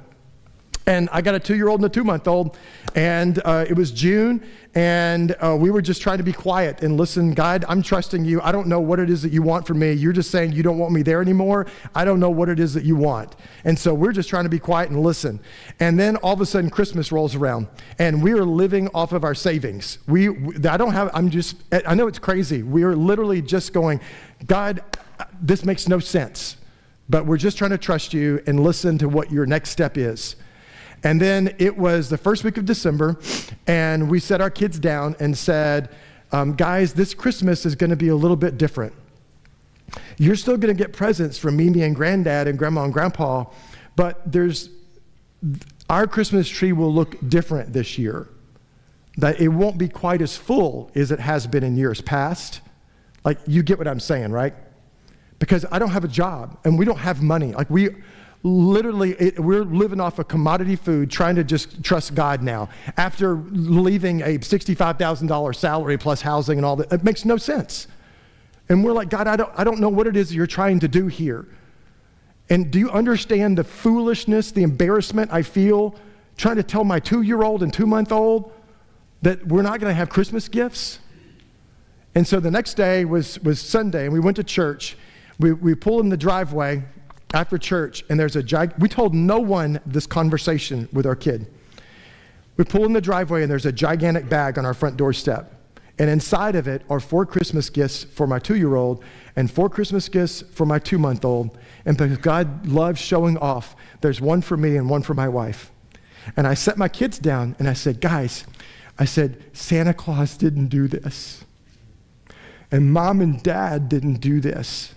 And I got a 2-year-old and a 2-month-old, and it was June, and we were just trying to be quiet and listen. God, I'm trusting you. I don't know what it is that you want from me. You're just saying you don't want me there anymore. I don't know what it is that you want. And so we're just trying to be quiet and listen. And then all of a sudden Christmas rolls around, and we are living off of our savings. I know it's crazy. We are literally just going, God, this makes no sense, but we're just trying to trust you and listen to what your next step is. And then it was the first week of December, and we set our kids down and said, guys, this Christmas is going to be a little bit different. You're still going to get presents from Mimi and Granddad and Grandma and Grandpa, but our Christmas tree will look different this year. That it won't be quite as full as it has been in years past. Like, you get what I'm saying, right? Because I don't have a job, and we don't have money. Like, we're living off of commodity food, trying to just trust God now. After leaving a $65,000 salary plus housing and all that, it makes no sense. And we're like, God, I don't know what it is that you're trying to do here. And do you understand the foolishness, the embarrassment I feel trying to tell my 2-year-old and 2-month-old that we're not going to have Christmas gifts? And so the next day was Sunday, and we went to church. We pull in the driveway after church, and we told no one this conversation with our kid. We pull in the driveway, and there's a gigantic bag on our front doorstep. And inside of it are 4 Christmas gifts for my 2-year-old and 4 Christmas gifts for my 2-month-old. And because God loves showing off, there's one for me and one for my wife. And I set my kids down, and I said, guys, Santa Claus didn't do this. And Mom and Dad didn't do this.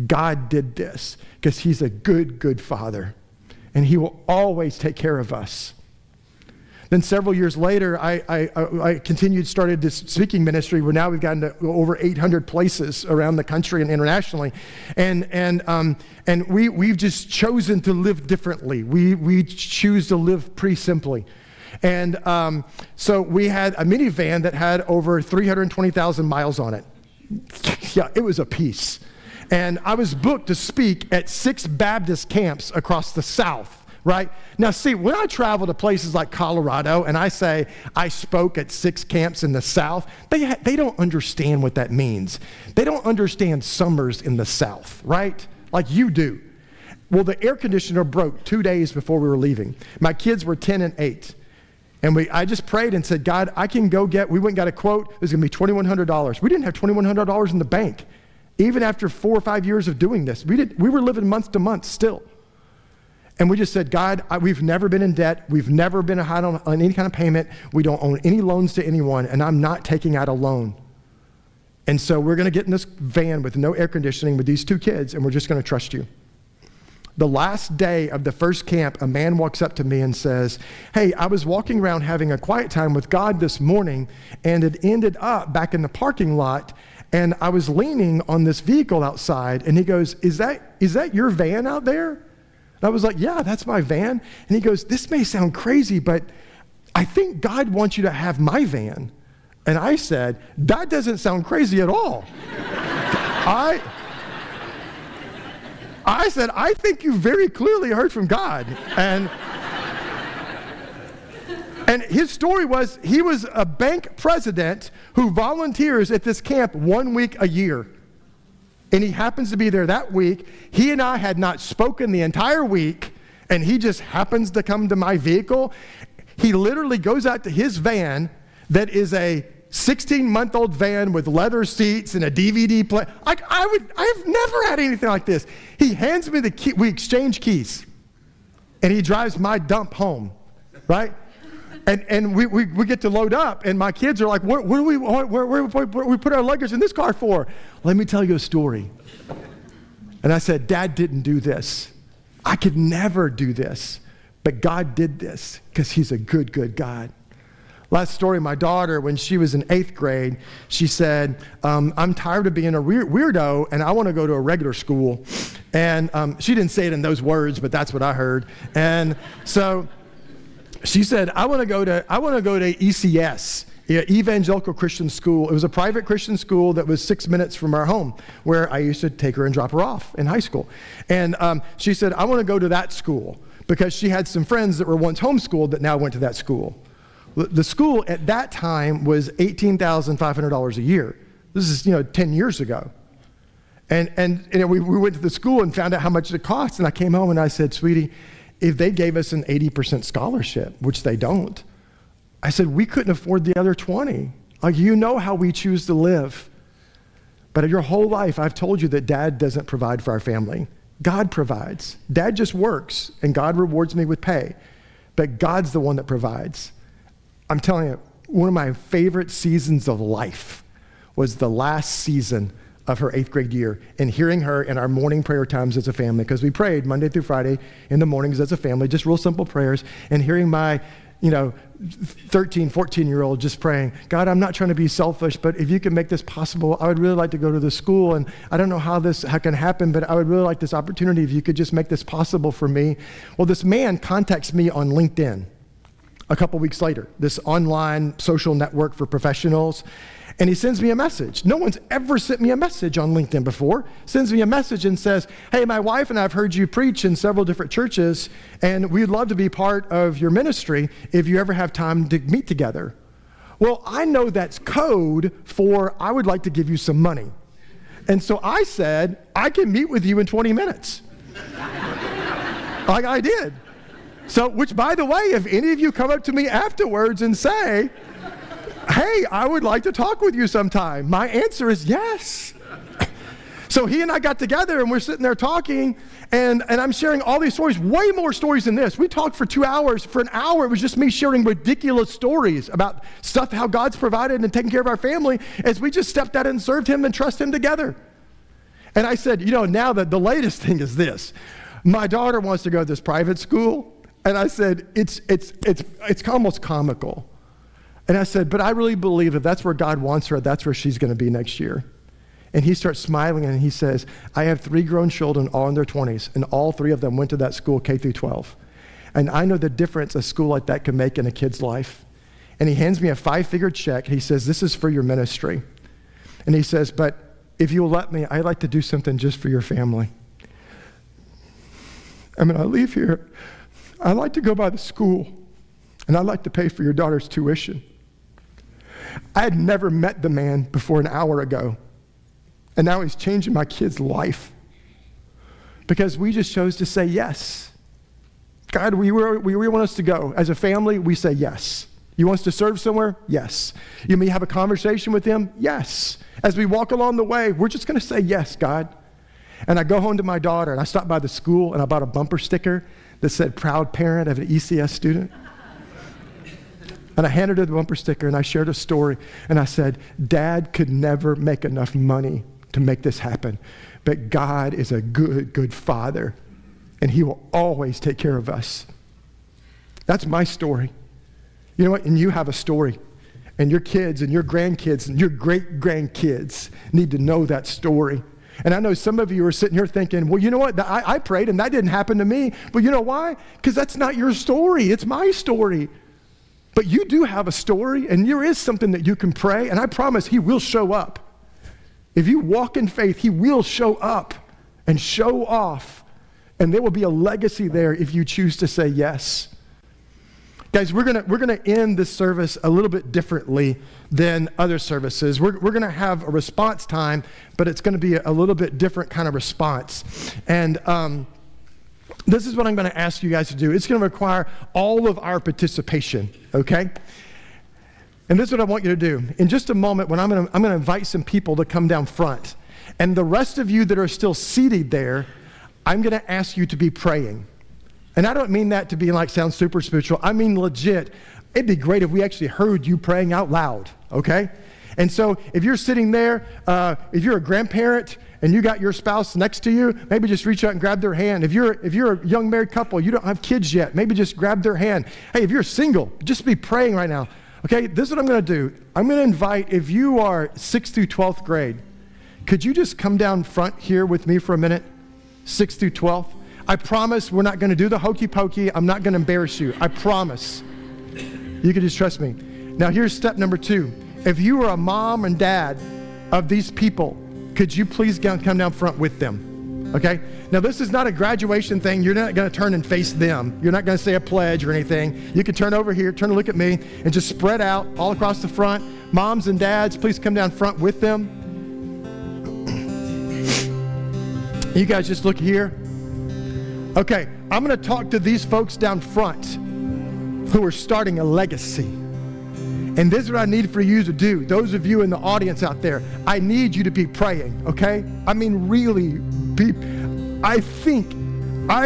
God did this because he's a good, good father, and he will always take care of us. Then several years later, I started this speaking ministry where now we've gotten to over 800 places around the country and internationally. And we've just chosen to live differently. We choose to live pretty simply. And so we had a minivan that had over 320,000 miles on it. Yeah, it was a piece. And I was booked to speak at 6 Baptist camps across the South, right? Now, see, when I travel to places like Colorado and I say I spoke at 6 camps in the South, they don't understand what that means. They don't understand summers in the South, right? Like you do. Well, the air conditioner broke 2 days before we were leaving. My kids were 10 and 8. And I just prayed and said, God, we went and got a quote. It was going to be $2,100. We didn't have $2,100 in the bank. Even after 4 or 5 years of doing this, we were living month to month still. And we just said, God, we've never been in debt. We've never been behind on any kind of payment. We don't own any loans to anyone, and I'm not taking out a loan. And so we're going to get in this van with no air conditioning with these 2 kids, and we're just going to trust you. The last day of the first camp, a man walks up to me and says, hey, I was walking around having a quiet time with God this morning, and it ended up back in the parking lot, and I was leaning on this vehicle outside, and he goes, is that your van out there? And I was like, yeah, that's my van. And he goes, this may sound crazy, but I think God wants you to have my van. And I said, that doesn't sound crazy at all. I said, I think you very clearly heard from God. And his story was, he was a bank president who volunteers at this camp 1 week a year. And he happens to be there that week. He and I had not spoken the entire week, and he just happens to come to my vehicle. He literally goes out to his van that is a 16-month-old van with leather seats and a DVD player. I've never had anything like this. He hands me the key. We exchange keys, and he drives my dump home, right? And we get to load up, and my kids are like, where we put our luggage in this car for? Let me tell you a story. And I said, Dad didn't do this. I could never do this, but God did this because he's a good, good God. Last story, my daughter, when she was in 8th grade, she said, I'm tired of being a weirdo, and I want to go to a regular school. And she didn't say it in those words, but that's what I heard. And so she said, I want to go to ECS, Evangelical Christian School. It was a private Christian school that was 6 minutes from our home, where I used to take her and drop her off in high school. And she said, I want to go to that school, because she had some friends that were once homeschooled that now went to that school. The school at that time was $18,500 a year. This is 10 years ago. And we went to the school and found out how much it cost. And I came home and I said, sweetie, if they gave us an 80% scholarship, which they don't, I said, we couldn't afford the other 20. Like, you know how we choose to live. But your whole life, I've told you that Dad doesn't provide for our family. God provides. Dad just works, and God rewards me with pay. But God's the one that provides. I'm telling you, one of my favorite seasons of life was the last season of her 8th grade year, and hearing her in our morning prayer times as a family, because we prayed Monday through Friday in the mornings as a family, just real simple prayers, and hearing my 13, 14-year-old just praying, God, I'm not trying to be selfish, but if you can make this possible, I would really like to go to the school, and I don't know how can happen, but I would really like this opportunity if you could just make this possible for me. Well, this man contacts me on LinkedIn a couple weeks later, this online social network for professionals, and he sends me a message. No one's ever sent me a message on LinkedIn before. Sends me a message and says, hey, my wife and I have heard you preach in several different churches, and we'd love to be part of your ministry if you ever have time to meet together. Well, I know that's code for I would like to give you some money. And so I said, I can meet with you in 20 minutes. Like I did. So, which, by the way, if any of you come up to me afterwards and say, hey, I would like to talk with you sometime, my answer is yes. So he and I got together, and we're sitting there talking, and I'm sharing all these stories, way more stories than this. We talked for 2 hours. For an hour, it was just me sharing ridiculous stories about stuff, how God's provided and taken care of our family, as we just stepped out and served him and trusted him together. And I said, now that the latest thing is this. My daughter wants to go to this private school. And I said, it's almost comical. And I said, but I really believe if that's where God wants her, that's where she's going to be next year. And he starts smiling, and he says, I have 3 grown children, all in their 20s, and all 3 of them went to that school, K through 12. And I know the difference a school like that can make in a kid's life. And he hands me a 5-figure check. He says, this is for your ministry. And he says, but if you'll let me, I'd like to do something just for your family. And when I leave here, I'd like to go by the school, and I'd like to pay for your daughter's tuition. I had never met the man before an hour ago, and now he's changing my kid's life because we just chose to say yes. God, where you want us to go? As a family, we say yes. You want us to serve somewhere? Yes. You may have a conversation with him? Yes. As we walk along the way, we're just going to say yes, God. And I go home to my daughter, and I stopped by the school, and I bought a bumper sticker that said, proud parent of an ECS student. And I handed her the bumper sticker, and I shared a story, and I said, Dad could never make enough money to make this happen, but God is a good, good father, and he will always take care of us. That's my story. You know what? And you have a story. And your kids and your grandkids and your great-grandkids need to know that story. And I know some of you are sitting here thinking, well, you know what? I prayed and that didn't happen to me. But you know why? Because that's not your story. It's my story. But you do have a story, and there is something that you can pray, and I promise he will show up. If you walk in faith, he will show up and show off, and there will be a legacy there if you choose to say yes. Guys, we're gonna end this service a little bit differently than other services. We're gonna have a response time, but it's gonna be a little bit different kind of response. And this is what I'm gonna ask you guys to do. It's gonna require all of our participation, okay? And this is what I want you to do. In just a moment, when I'm gonna invite some people to come down front. And the rest of you that are still seated there, I'm gonna ask you to be praying. And I don't mean that to be sound super spiritual. I mean legit. It'd be great if we actually heard you praying out loud, okay? And so if you're sitting there, if you're a grandparent and you got your spouse next to you, maybe just reach out and grab their hand. If you're a young married couple, you don't have kids yet, maybe just grab their hand. Hey, if you're single, just be praying right now. Okay, this is what I'm gonna do. I'm gonna invite, if you are 6th through 12th grade, could you just come down front here with me for a minute? 6th through 12th. I promise we're not going to do the hokey pokey. I'm not going to embarrass you. I promise. You can just trust me. Now here's step number 2. If you are a mom and dad of these people, could you please come down front with them? Okay? Now this is not a graduation thing. You're not going to turn and face them. You're not going to say a pledge or anything. You can turn over here, turn and look at me, and just spread out all across the front. Moms and dads, please come down front with them. You guys just look here. Okay, I'm going to talk to these folks down front who are starting a legacy. And this is what I need for you to do. Those of you in the audience out there, I need you to be praying, okay? I mean, really, I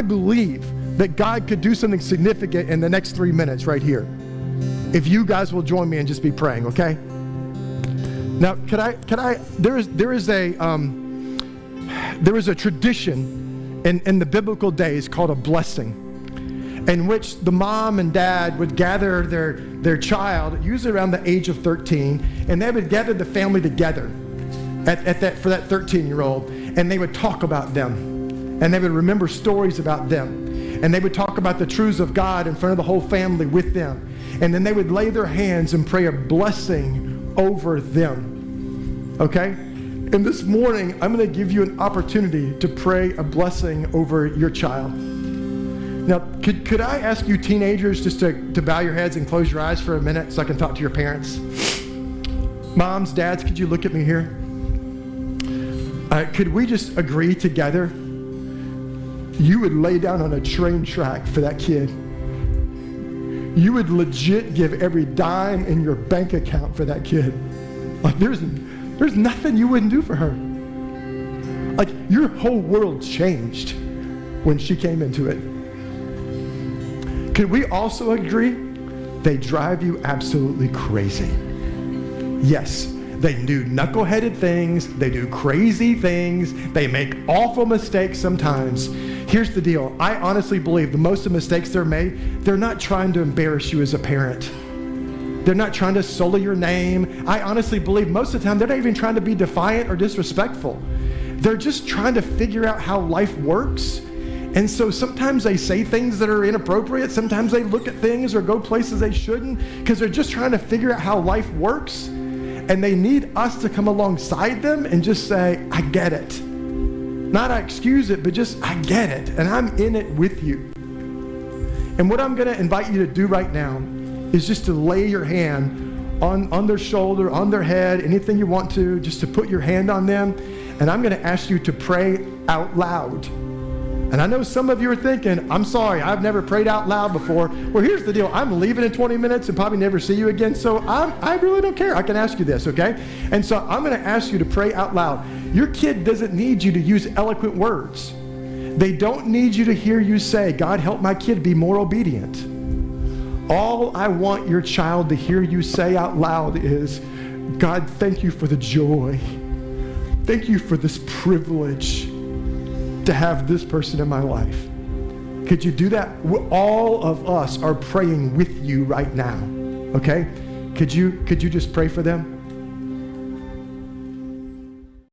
believe that God could do something significant in the next 3 minutes right here. If you guys will join me and just be praying, okay? Now, there is a tradition in the biblical days called a blessing, in which the mom and dad would gather their child, usually around the age of 13, and they would gather the family together for that 13-year-old, and they would talk about them, and they would remember stories about them, and they would talk about the truths of God in front of the whole family with them, and then they would lay their hands and pray a blessing over them, okay? And this morning, I'm going to give you an opportunity to pray a blessing over your child. Now, could I ask you teenagers just to bow your heads and close your eyes for a minute so I can talk to your parents? Moms, dads, could you look at me here? Could we just agree together? You would lay down on a train track for that kid. You would legit give every dime in your bank account for that kid. There's nothing you wouldn't do for her. Your whole world changed when she came into it. Could we also agree they drive you absolutely crazy? Yes, they do knuckleheaded things. They do crazy things. They make awful mistakes sometimes. Here's the deal. I honestly believe the most of the mistakes they're made, they're not trying to embarrass you as a parent. They're not trying to sully your name. I honestly believe most of the time they're not even trying to be defiant or disrespectful. They're just trying to figure out how life works. And so sometimes they say things that are inappropriate. Sometimes they look at things or go places they shouldn't because they're just trying to figure out how life works. And they need us to come alongside them and just say, I get it. Not I excuse it, but just I get it. And I'm in it with you. And what I'm going to invite you to do right now is just to lay your hand on their shoulder, on their head, anything you want to, just to put your hand on them. And I'm going to ask you to pray out loud. And I know some of you are thinking, I'm sorry, I've never prayed out loud before. Well, here's the deal. I'm leaving in 20 minutes and probably never see you again. So I really don't care. I can ask you this, okay? And so I'm going to ask you to pray out loud. Your kid doesn't need you to use eloquent words. They don't need you to hear you say, God, help my kid be more obedient. All I want your child to hear you say out loud is, God, thank you for the joy. Thank you for this privilege to have this person in my life. Could you do that? All of us are praying with you right now, okay? Could you just pray for them?